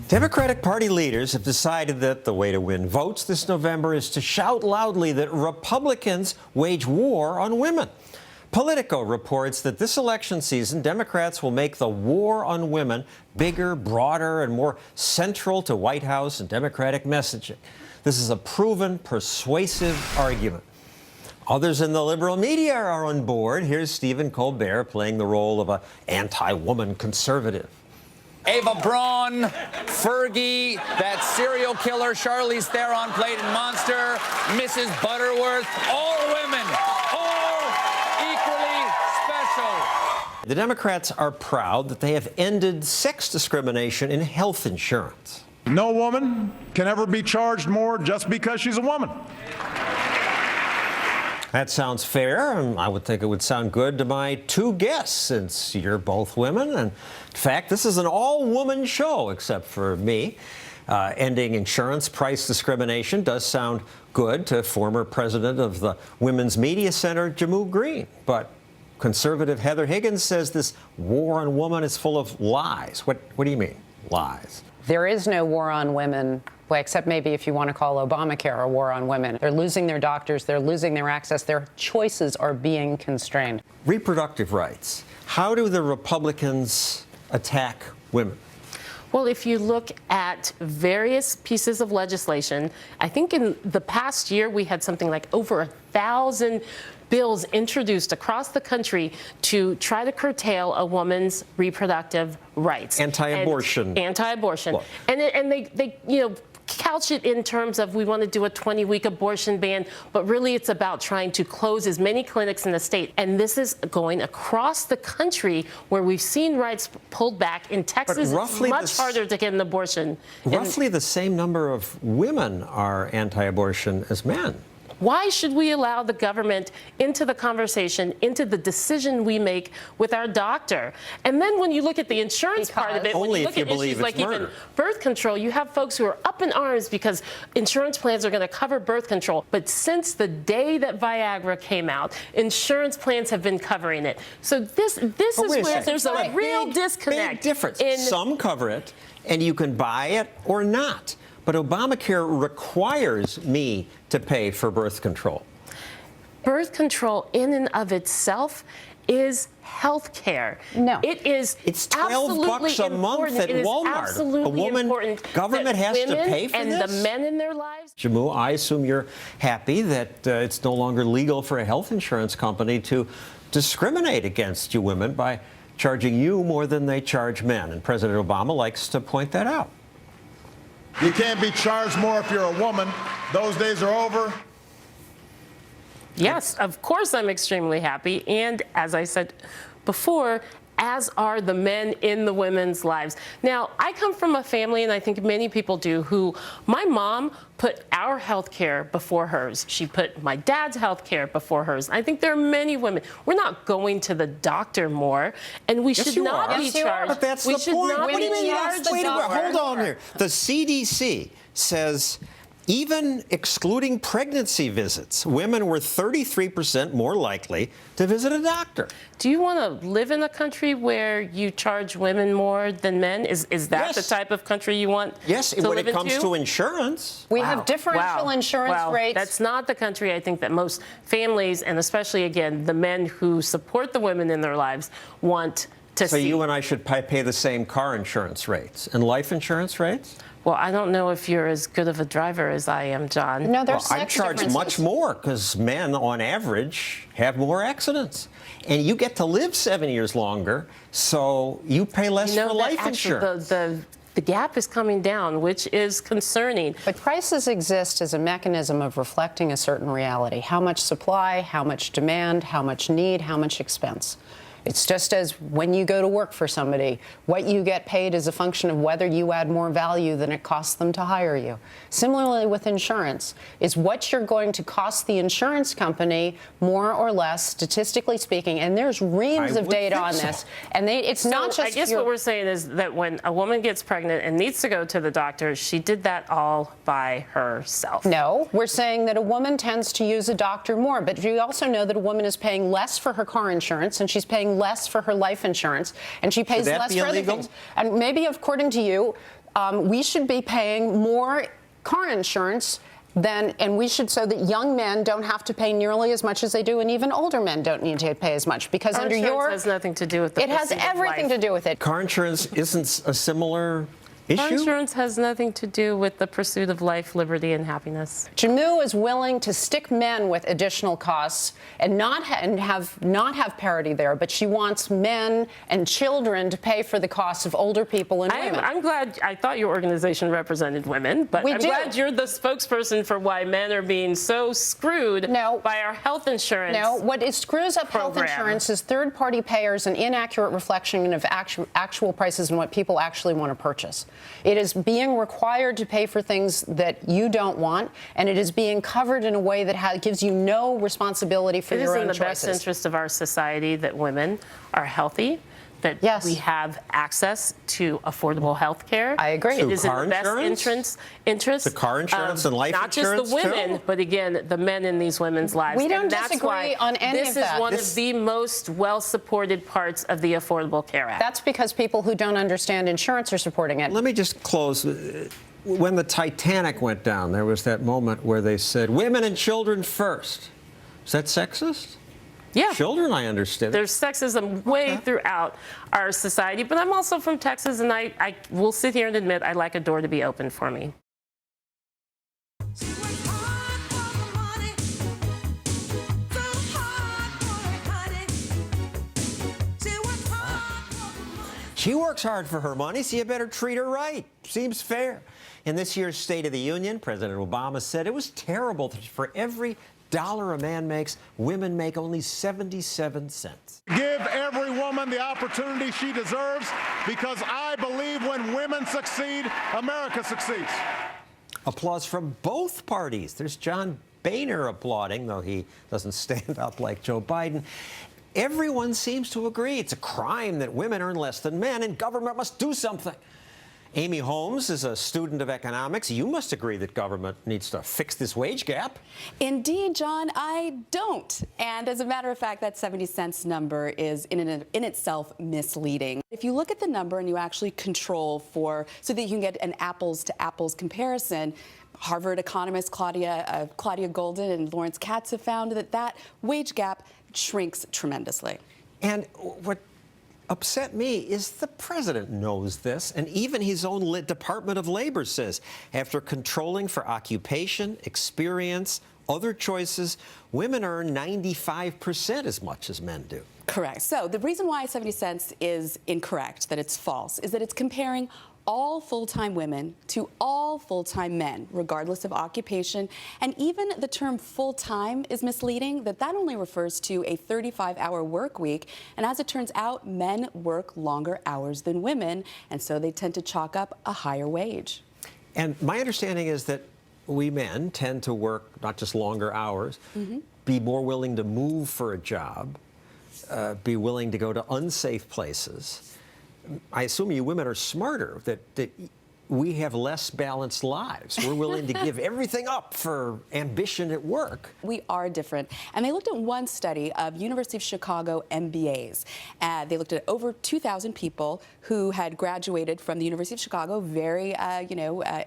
Democratic Party leaders have decided that the way to win votes this November is to shout loudly that Republicans wage war on women. Politico reports that this election season, Democrats will make the war on women bigger, broader, and more central to White House and Democratic messaging. This is a proven, persuasive argument. Others in the liberal media are on board. Here's Stephen Colbert playing the role of an anti-woman conservative. Ava Braun, Fergie, that serial killer Charlize Theron played in Monster, Mrs. Butterworth, all women, all equally special. The Democrats are proud that they have ended sex discrimination in health insurance. No woman can ever be charged more just because she's a woman. That sounds fair, and I would think it would sound good to my two guests, since you're both women. And in fact, this is an all-woman show, except for me. Ending insurance price discrimination does sound good to former president of the Women's Media Center, Jammu Green. But conservative Heather Higgins says this war on women is full of lies. What do you mean, lies? There is no war on women, well, except maybe if you want to call Obamacare a war on women. They're losing their doctors, they're losing their access, their choices are being constrained. Reproductive rights. How do the Republicans attack women? Well, if you look at various pieces of legislation, I think in the past year we had something like over 1,000 bills introduced across the country to try to curtail a woman's reproductive rights. Anti-abortion. Anti-abortion. Look. And they couch it in terms of we want to do a 20-week abortion ban, but really it's about trying to close as many clinics in the state. And this is going across the country where we've seen rights pulled back. In Texas, it's much harder to get an abortion. Roughly the same number of women are anti-abortion as men. Why should we allow the government into the conversation, into the decision we make with our doctor? And then when you look at the insurance part of it, when you look at issues like even birth control, you have folks who are up in arms because insurance plans are going to cover birth control. But since the day that Viagra came out, insurance plans have been covering it. So this is where there's a real disconnect. Big difference. Some cover it, and you can buy it or not. But Obamacare requires me to pay for birth control. Birth control in and of itself is health care. No. It's $12 a month at Walmart. A woman, government has to pay for this? And the men in their lives. Jammu, I assume you're happy that it's no longer legal for a health insurance company to discriminate against you women by charging you more than they charge men. And President Obama likes to point that out. You can't be charged more if you're a woman. Those days are over. Yes, of course I'm extremely happy. And as I said before, as are the men in the women's lives. Now, I come from a family, and I think many people do, who my mom put our health care before hers. She put my dad's health care before hers. I think there are many women. We're not going to the doctor more, and we should not be charged. But that's the point. What do you mean? Wait a minute. Hold on here. The CDC says even excluding pregnancy visits, women were 33% more likely to visit a doctor. Do you want to live in a country where you charge women more than men? Is that the type of country you want to live into? When it comes to insurance. We have differential insurance rates. That's not the country I think that most families, and especially, again, the men who support the women in their lives, want to see. So you and I should pay the same car insurance rates and life insurance rates? Well, I don't know if you're as good of a driver as I am, John. No, there's I charge much more because men, on average, have more accidents. And you get to live 7 years longer, so you pay less for life insurance. The gap is coming down, which is concerning. But prices exist as a mechanism of reflecting a certain reality. How much supply, how much demand, how much need, how much expense. It's just as when you go to work for somebody, what you get paid is a function of whether you add more value than it costs them to hire you. Similarly with insurance, is what you're going to cost the insurance company more or less, statistically speaking, and there's reams of data on this. And it's not just. I guess what we're saying is that when a woman gets pregnant and needs to go to the doctor, she did that all by herself. No, we're saying that a woman tends to use a doctor more, but you also know that a woman is paying less for her car insurance and she's paying less for her life insurance, and she pays less for other things. And maybe, according to you, we should be paying more car insurance and we should, so that young men don't have to pay nearly as much as they do, and even older men don't need to pay as much, because car under insurance has nothing to do with the it has everything to do with it. Car insurance isn't a similar issue? Car insurance has nothing to do with the pursuit of life, liberty, and happiness. Jammu is willing to stick men with additional costs and not have parity there, but she wants men and children to pay for the costs of older people and women. I'm glad. I thought your organization represented women, but I'm glad you're the spokesperson for why men are being so screwed by our health insurance. No, what screws up health insurance is third-party payers and inaccurate reflection of actual prices and what people actually want to purchase. It is being required to pay for things that you don't want, and it is being covered in a way that gives you no responsibility for your own choices. It is in the best interest of our society that women are healthy, that we have access to affordable health care. I agree. It is in the best interest. The car insurance and life insurance, insurance, not just the women, but again, the men in these women's lives. We don't disagree on any of that. This is one of the most well-supported parts of the Affordable Care Act. That's because people who don't understand insurance are supporting it. Let me just close. When the Titanic went down, there was that moment where they said, women and children first. Is that sexist? Yeah. Children, I understand. There's sexism way throughout our society, but I'm also from Texas, and I will sit here and admit I like a door to be open for me. She works hard for her money, so you better treat her right. Seems fair. In this year's State of the Union, President Obama said it was terrible that for every dollar a man makes, women make only 77 cents. Give every woman the opportunity she deserves, because I believe when women succeed, America succeeds. Applause from both parties. There's John Boehner applauding, though he doesn't stand up like Joe Biden. Everyone seems to agree it's a crime that women earn less than men, and government must do something. Amy Holmes is a student of economics. You must agree that government needs to fix this wage gap. Indeed, John, I don't. And as a matter of fact, that 70 cents number is in itself misleading. If you look at the number and you actually control so that you can get an apples-to-apples comparison, Harvard economists Claudia Golden and Lawrence Katz have found that wage gap shrinks tremendously. And what upset me is the president knows this, and even his own Department of Labor says after controlling for occupation, experience, other choices, women earn 95% as much as men do. Correct. So the reason why 70 cents is incorrect, that it's false, is that it's comparing all full-time women to all full-time men, regardless of occupation. And even the term full-time is misleading, that only refers to a 35-hour work week. And as it turns out, men work longer hours than women, and so they tend to chalk up a higher wage. And my understanding is that we men tend to work not just longer hours, be more willing to move for a job, be willing to go to unsafe places. I assume you women are smarter, that we have less balanced lives. We're willing to give everything up for ambition at work. We are different. And they looked at one study of University of Chicago MBAs. They looked at over 2,000 people who had graduated from the University of Chicago, very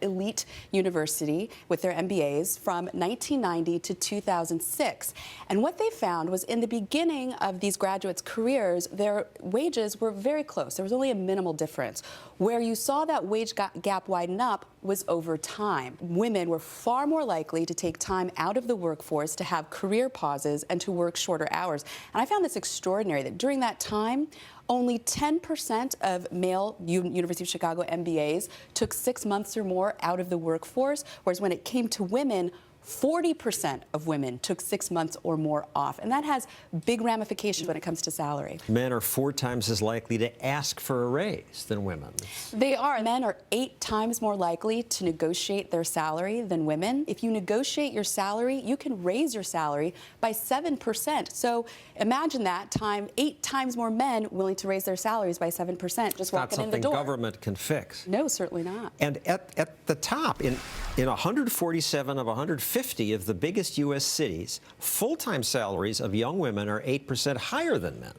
elite university with their MBAs from 1990 to 2006. And what they found was in the beginning of these graduates' careers, their wages were very close. There was only a minimal difference. Where you saw that wage gap widen up was over time. Women were far more likely to take time out of the workforce, to have career pauses, and to work shorter hours. And I found this extraordinary, that during that time, only 10% of male University of Chicago MBAs took 6 months or more out of the workforce, whereas when it came to women, 40% of women took 6 months or more off. And that has big ramifications when it comes to salary. Men are 4 times as likely to ask for a raise than women. They are. Men are 8 times more likely to negotiate their salary than women. If you negotiate your salary, you can raise your salary by 7%. So imagine that, 8 times more men willing to raise their salaries by 7%, just walking in the door. Not something government can fix. No, certainly not. And at the top, in 147 of 150 of the biggest U.S. cities, full-time salaries of young women are 8% higher than men.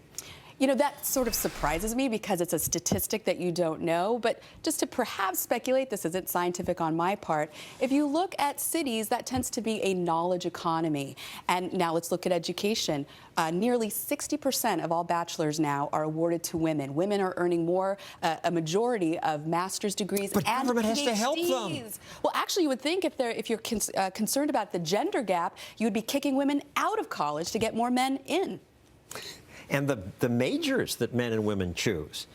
You know, that sort of surprises me because it's a statistic that you don't know. But just to perhaps speculate, this isn't scientific on my part, if you look at cities, that tends to be a knowledge economy. And now let's look at education. Nearly 60% of all bachelors now are awarded to women. Women are earning more, a majority of master's degrees but and government PhDs. has to help them. Well, actually, you would think if you're concerned about the gender gap, you would be kicking women out of college to get more men in. And the majors that men and women choose.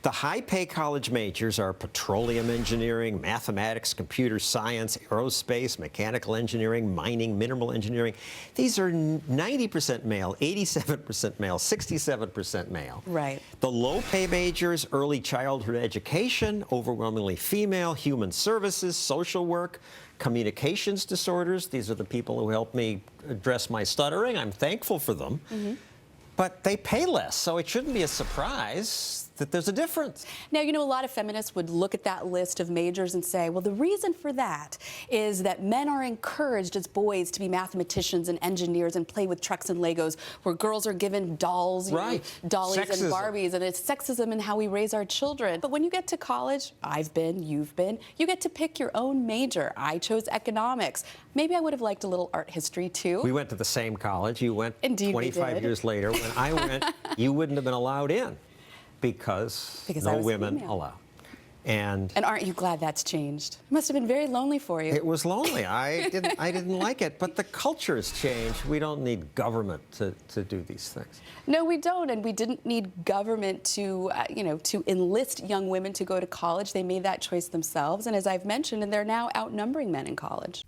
The high-pay college majors are petroleum engineering, mathematics, computer science, aerospace, mechanical engineering, mining, mineral engineering. These are 90% male, 87% male, 67% male. Right. The low-pay majors, early childhood education, overwhelmingly female, human services, social work, communications disorders. These are the people who helped me address my stuttering. I'm thankful for them. Mm-hmm. But they pay less, so it shouldn't be a surprise that there's a difference. Now, you know, a lot of feminists would look at that list of majors and say, well, the reason for that is that men are encouraged as boys to be mathematicians and engineers and play with trucks and Legos, where girls are given dolls, right. Dollies Sexism. and Barbies, and it's sexism in how we raise our children. But when you get to college, I've been, you've been, you get to pick your own major. I chose economics. Maybe I would have liked a little art history, too. We went to the same college. You went Indeed 25 years later. When I went, you wouldn't have been allowed in because I no was women female. allowed. And aren't you glad that's changed? It must have been very lonely for you. it was lonely. I didn't like it. But the culture's changed. We don't need government to do these things. No, we don't, and we didn't need government to, to enlist young women to go to college. They made that choice themselves, and as I've mentioned, and they're now outnumbering men in college.